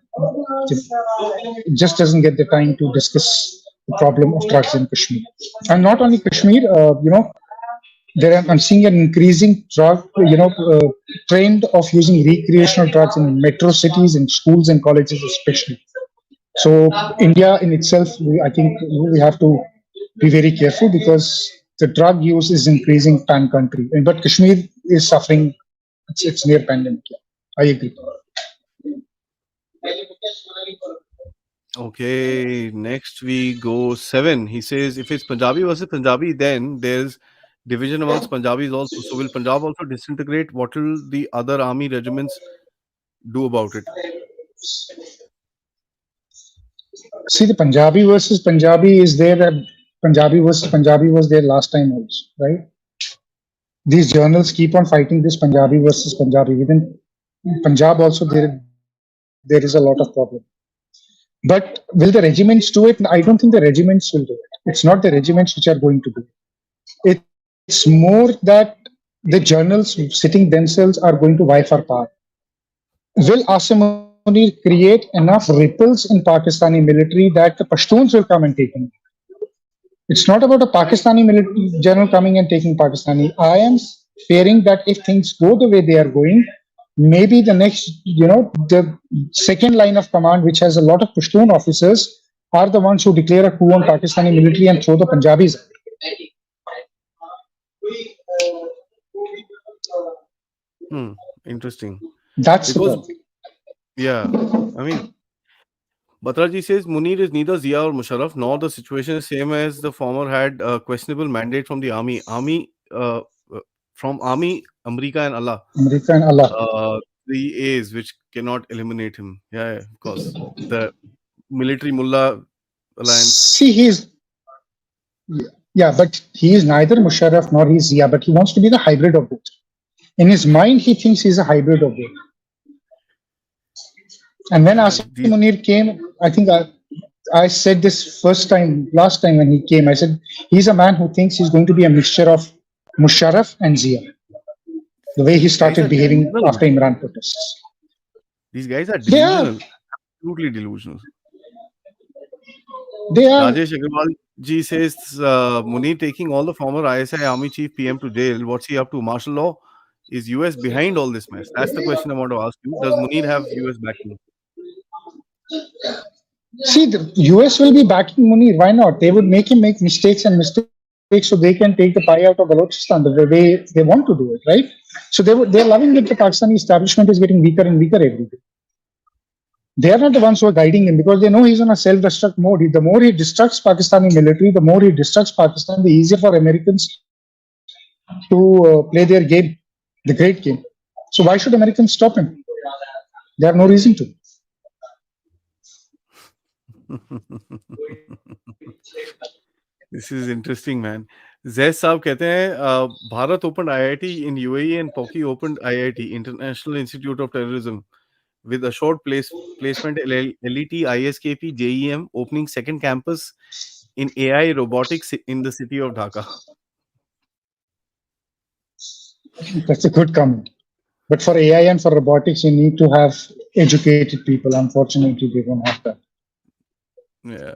just doesn't get the time to discuss the problem of drugs in Kashmir. And not only Kashmir, I'm seeing an increasing trend of using recreational drugs in metro cities, in schools and colleges especially. So India in itself, I think we have to be very careful because the drug use is increasing pan country, but Kashmir is suffering. It's near pandemic. I agree. okay. Next we go 7. He says if it's Punjabi versus Punjabi, then there's division amongst Punjabis also. So will Punjab also disintegrate? What will the other army regiments do about it? See, the Punjabi versus Punjabi is there. That Punjabi versus Punjabi was there last time also, right? These journals keep on fighting this Punjabi versus Punjabi. Within Punjab also, there is a lot of problem. But will the regiments do it? I don't think the regiments will do it. It's not the regiments which are going to do it. It's more that the journals sitting themselves are going to vie for power. Will Asim Munir create enough ripples in Pakistani military that the Pashtuns will come and take him? It's not about a Pakistani military general coming and taking Pakistani. I am fearing that if things go the way they are going, maybe the next, the second line of command, which has a lot of Pashtun officers, are the ones who declare a coup on Pakistani military and throw the Punjabis out. Interesting. That's because, yeah, I mean, Batraji says Munir is neither Zia or Musharraf, nor the situation is same as the former had a questionable mandate from the army. From army, America and Allah. America and Allah. 3 A's which cannot eliminate him. Yeah, of course. The military mullah alliance. See, but he is neither Musharraf nor he's Zia, but he wants to be the hybrid of both. In his mind, he thinks he's a hybrid of both. And when Asim Munir came, I think I said this last time when he came, I said, he's a man who thinks he's going to be a mixture of Musharraf and Zia. The way he started behaving after Imran protests. These guys are delusional. Absolutely delusional. They are. Rajesh Agarwal ji says, Munir taking all the former ISI-Army chief PM to jail. What's he up to? Martial law? Is US behind all this mess? That's the question I want to ask you. Does Munir have US backing? See, the US will be backing Munir. Why not? They would make him make mistakes and mistakes so they can take the pie out of Balochistan the way they want to do it, right? So they're loving it. The Pakistani establishment is getting weaker and weaker every day. They are not the ones who are guiding him because they know he's on a self-destruct mode. The more he destructs Pakistani military, the more he destructs Pakistan, the easier for Americans to play their game, the great game. So why should Americans stop him? They have no reason to. This is interesting, man. Zez साहब कहते हैं Bharat opened IIT in UAE and Pocky opened IIT, International Institute of Terrorism, with a short placement LET, ISKP, JEM, opening second campus in AI robotics in the city of Dhaka. That's a good comment. But for AI and for robotics, you need to have educated people. Unfortunately, they don't have that. Yeah.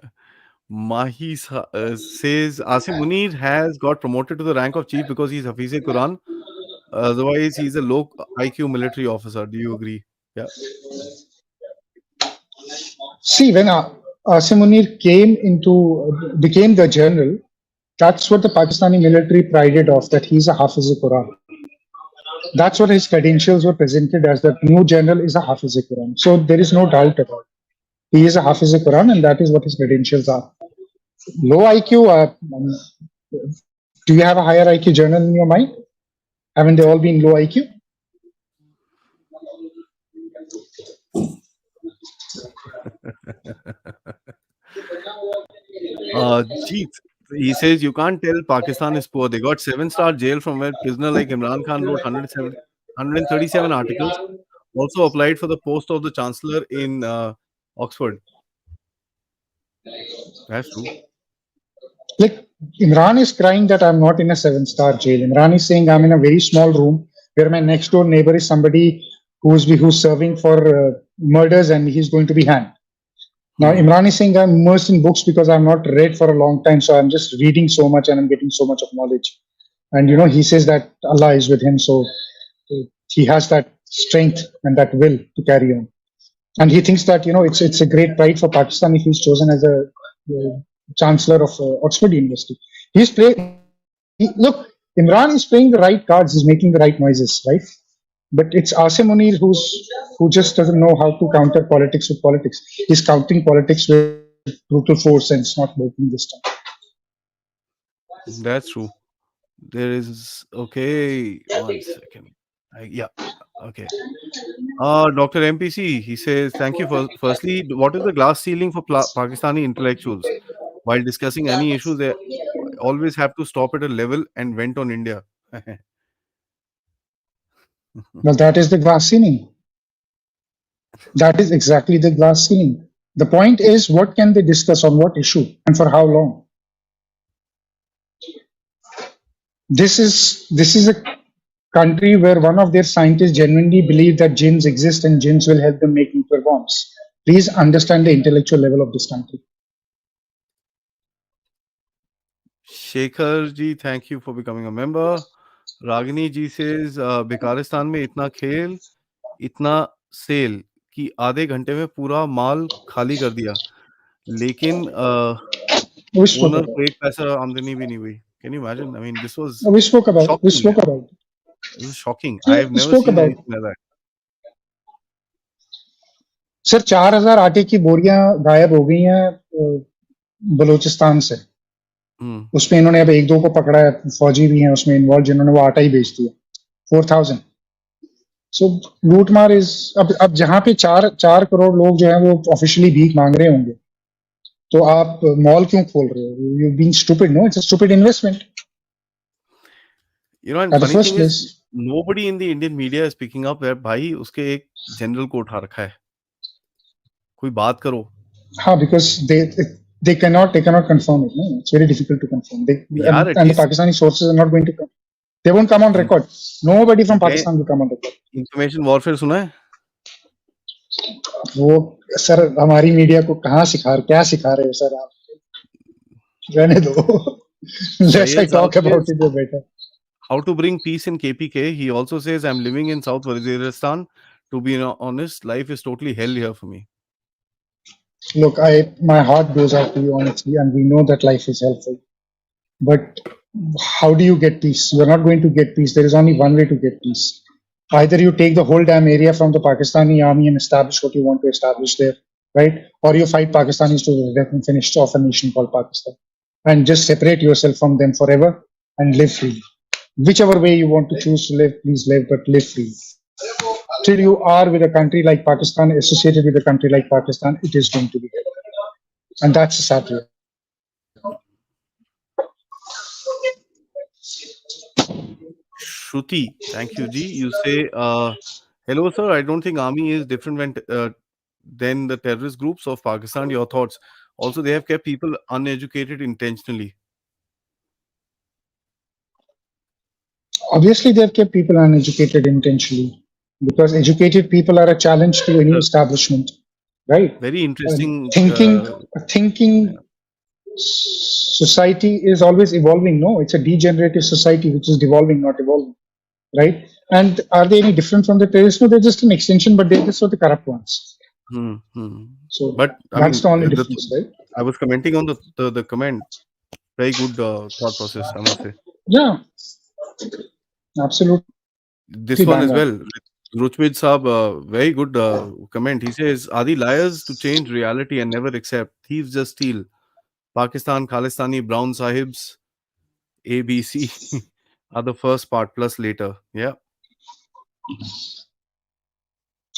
Mahi says Asim Munir has got promoted to the rank of chief because he's Hafiz Quran. Otherwise, he's a low IQ military officer. Do you agree? Yeah. See, when Asim Munir became the general, that's what the Pakistani military prided of, that he's a Hafiz Quran. That's what his credentials were presented as. That new general is a Hafiz Quran. So there is no doubt about it. He is a Hafiz Quran, and that is what his credentials are. Low IQ, do you have a higher IQ general in your mind? Haven't they all been low IQ? Jeet, he says you can't tell Pakistan is poor. They got 7-star jail from where prisoner like Imran Khan wrote 137 articles. Also applied for the post of the chancellor in Oxford. That's true. Like Imran is crying that I'm not in a 7-star jail. Imran is saying I'm in a very small room where my next door neighbor is somebody who's serving for murders and he's going to be hanged. Now Imran is saying I'm immersed in books because I'm not read for a long time, so I'm just reading so much and I'm getting so much of knowledge. And he says that Allah is with him, so he has that strength and that will to carry on. And he thinks that it's a great pride for Pakistan if he's chosen as a chancellor of Oxford University. Look, Imran is playing the right cards, he's making the right noises, right? But it's Asim Munir who just doesn't know how to counter politics with politics. He's countering politics with brutal force, and it's not working this time. That's true. There is okay. 1 second. Yeah. Okay. Dr. MPC, he says, thank you for firstly. What is the glass ceiling for Pakistani intellectuals? While discussing any issue, they always have to stop at a level and vent on India. Well, that is the glass ceiling. That is exactly the glass ceiling. The point is, what can they discuss on what issue and for how long? This is a country where one of their scientists genuinely believe that jinns exist and jinns will help them make nuclear bombs. Please understand the intellectual level of this country. Shekhar ji, thank you for becoming a member. Ragini ji says, Bikaristan में इतना खेल, इतना cell कि आधे घंटे में पूरा माल खाली कर दिया, लेकिन ओनर को एक पैसा आमदनी भी नहीं हुई. Can you imagine? I mean, this was we spoke about it. It was shocking. I have never seen anything like that. Sir 4000 आटे की बोरियां गायब हो गई हैं बलूचिस्तान से. उसमें इन्होंने अब 1-2 को पकड़ा है, फौजी भी हैं उसमें इन्वॉल्व जिन्होंने वो आटा ही बेच दिया. 4000. सो लूटमार इज अब जहां पे 4 करोड़ लोग जो हैं वो ऑफिशियली भीख मांग रहे होंगे, तो आप मॉल क्यों खोल रहे हो? You being stupid. No, it's a stupid investment. And funny thing is, nobody in the Indian media is picking up that भाई उसके एक जनरल को उठा रखा है, कोई बात करो. हाँ, because they cannot confirm it. No? It's very difficult to confirm. And the Pakistani sources are not going to come. They won't come on record. Nobody from Pakistan will come on record. Information warfare सुना है? वो sir हमारी media को क्या सिखा रहे हो sir आप? रहने दो. Let's talk about it better. How to bring peace in KPK? He also says, I'm living in South Waziristan. To be honest, life is totally hell here for me. Look, my heart goes out to you honestly, and we know that life is hell for you. But how do you get peace? You're not going to get peace. There is only one way to get peace. Either you take the whole damn area from the Pakistani army and establish what you want to establish there, right? Or you fight Pakistanis to the death and finish off a nation called Pakistan and just separate yourself from them forever and live freely. Whichever way you want to choose to live, please live, but live freely. Till you are with a country like Pakistan, associated with a country like Pakistan, it is going to be hell. And that's a sad reality. Shruti, thank you, Ji. You say, hello, sir. I don't think army is different than the terrorist groups of Pakistan. Your thoughts? Also, they have kept people uneducated intentionally. Obviously, they've kept people uneducated intentionally because educated people are a challenge to any establishment, right? Very interesting. Thinking society is always evolving. No, it's a degenerative society which is devolving, not evolving, right? And are they any different from the terrorists? No, they're just an extension, but they're just the corrupt ones. So, but that's the only difference, right? I was commenting on the comment. Very good thought process, I must say. Yeah, absolutely. This one as well. Ruchmid Saab, very good comment. He says, Aadi liars to change reality and never accept. Thieves just steal. Pakistan, Khalistani, Brown Sahibs, ABC are the first part, plus later. Yeah.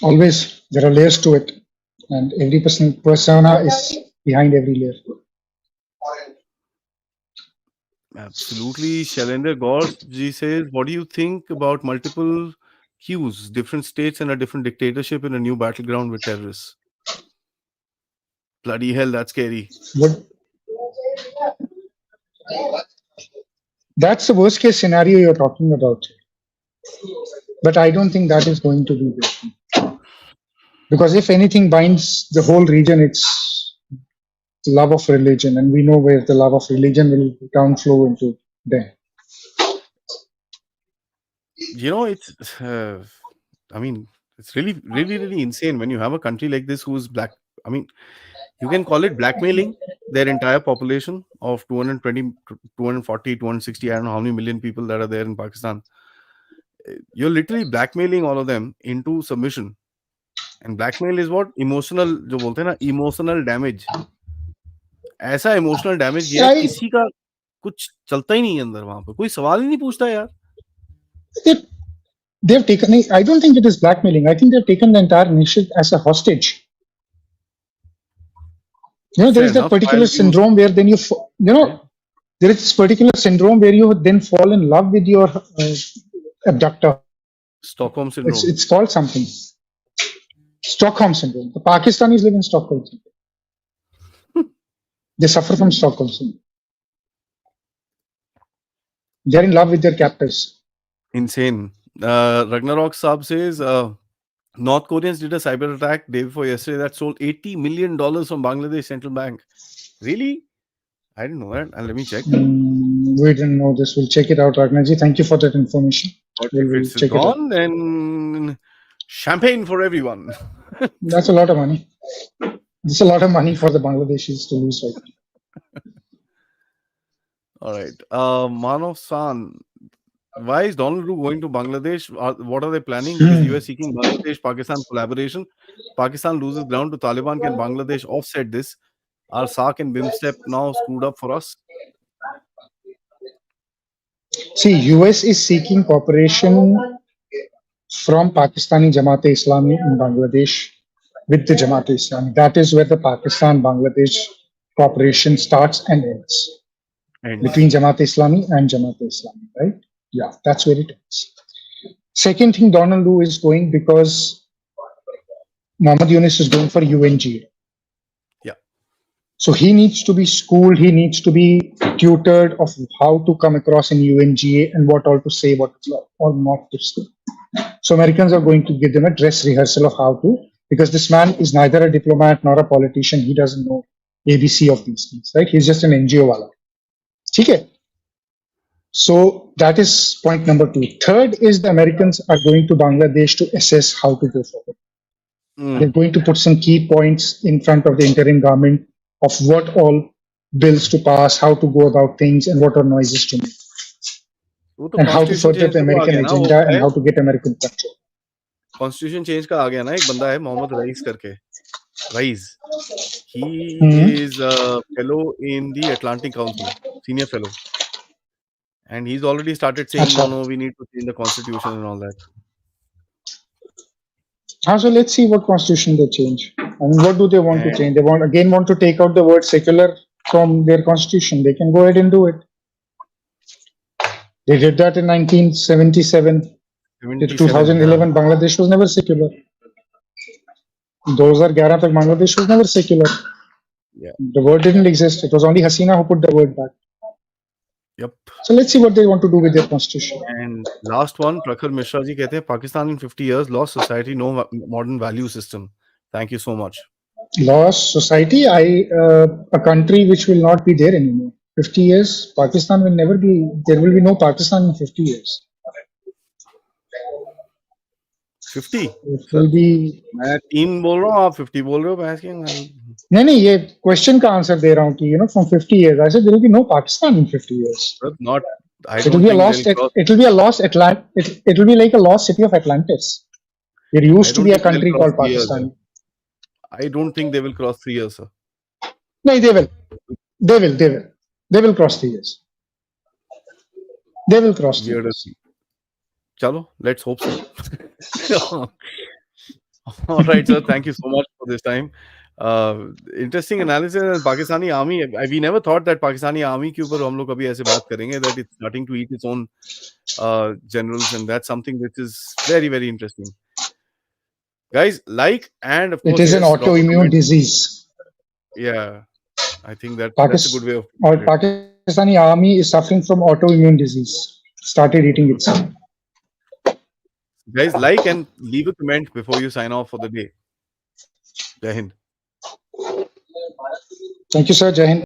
Always, there are layers to it. And every persona is behind every layer. Absolutely. Shailendra Ghosh ji says, what do you think about multiple hues, different states and a different dictatorship in a new battleground with terrorists? Bloody hell, that's scary. That's the worst case scenario you're talking about. But I don't think that is going to be there. Because if anything binds the whole region, it's love of religion. And we know where the love of religion will downflow into them. You know, it's, I mean, it's really, really, really insane when you have a country like this who's black. I mean, you can call it blackmailing their entire population of 220, 240, 260, I don't know how many million people that are there in Pakistan. You're literally blackmailing all of them into submission. And blackmail is what? Emotional, जो बोलते हैं ना, emotional damage. ऐसा emotional damage किया किसी का कुछ चलता ही नहीं है अंदर वहां पर. कोई सवाल ही नहीं पूछता यार. They've taken, I don't think it is blackmailing. I think they've taken the entire nation as a hostage. You know, there is that particular syndrome where then there is this particular syndrome where you then fall in love with your abductor. Stockholm syndrome. It's called something. Stockholm syndrome. The Pakistanis live in Stockholm syndrome. They suffer from Stockholm syndrome. They're in love with their captors. Insane. Ragnarok Saab says, North Koreans did a cyber attack day before yesterday that stole $80 million from Bangladesh Central Bank. Really? I didn't know that. And let me check. We didn't know this. We'll check it out, Ragnarji. Thank you for that information. But if it's check gone, then champagne for everyone. That's a lot of money. It's a lot of money for the Bangladeshis to lose right. All right. Manav San. Why is Donald Trump going to Bangladesh? What are they planning? Is US seeking Bangladesh-Pakistan collaboration? Pakistan loses ground to Taliban. Can Bangladesh offset this? Are SARC and Missteps now screwed up for us? See, US is seeking cooperation from Pakistani Jamaat-e-Islami in Bangladesh with the Jamaat-e-Islami. That is where the Pakistan-Bangladesh cooperation starts and ends. Between Jamaat-e-Islami and Jamaat-e-Islami, right? Yeah, that's where it is. Second thing, Donald Lu is going because Muhammad Yunus is going for UNGA. Yeah. So he needs to be schooled, he needs to be tutored of how to come across in UNGA and what all to say, what or not to say. So Americans are going to give them a dress rehearsal of how to, because this man is neither a diplomat nor a politician. He doesn't know ABC of these things, right? He's just an NGO wala. Okay. So that is point number 2. Third is the Americans are going to Bangladesh to assess how to go forward. They're going to put some key points in front of the interim government of what all bills to pass, how to go about things, and what are noises to make. वो तो and how to constitution further change the का तो आ American गया ना, वो agenda क्या and है, how to get American control. Constitution change का आ गया ना, एक बंदा है मोहम्मद रईस करके, rice, he Hmm. is a fellow in the Atlantic Council, senior fellow, and he's already started saying, no, Acha. no, we need to change the constitution and all that. So let's see what constitution they change. I mean, what do they want to And change? They want to take out the word secular from their constitution. They can go ahead and do it. They did that in 1977. In 77, 2011, Bangladesh was never secular. 2011 tak Bangladesh was never secular. yeah, The word didn't exist. It was only Hasina who put the word back. yep. So let's see what they want to do with their constitution. And last one, Prakhar Mishra ji कहते हैं, Pakistan in 50 years lost society, no modern value system. Thank you so much. Lost society, a country which will not be there anymore. 50 years, Pakistan will never be, there will be no Pakistan in 50 years. 50? It Sir, will be, मैं 3 बोल रहा हूँ, आप 50 बोल रहे हो, मैं asking, नहीं ये क्वेश्चन का आंसर दे रहा हूँ कि from 50 years, I said there will be no Pakistan in 50 years. sir, not, I It will don't be a think lost, they'll cross, it will be a lost it will be like a lost city of Atlantis. There I used to don't be a think they'll country cross called 3 years. Pakistan. I don't think they will cross 3 years, sir. No, they will cross 3 years. They will cross 3 years. Chalo, let's hope so. All right, sir. Thank you so much for this time. Interesting analysis. And Pakistani army, we never thought that Pakistani army के ऊपर हम लोग कभी ऐसे बात करेंगे, that it's starting to eat its own generals, and that's something which is very, very interesting. Guys, like, and of course, It is an yes, drop a autoimmune comment. disease. Yeah, I think that's a good way of Or putting it. Pakistani army is suffering from autoimmune disease. Started eating itself. Guys, like and leave a comment before you sign off for the day. Jai Hind. Thank you, sir. Jai Hind.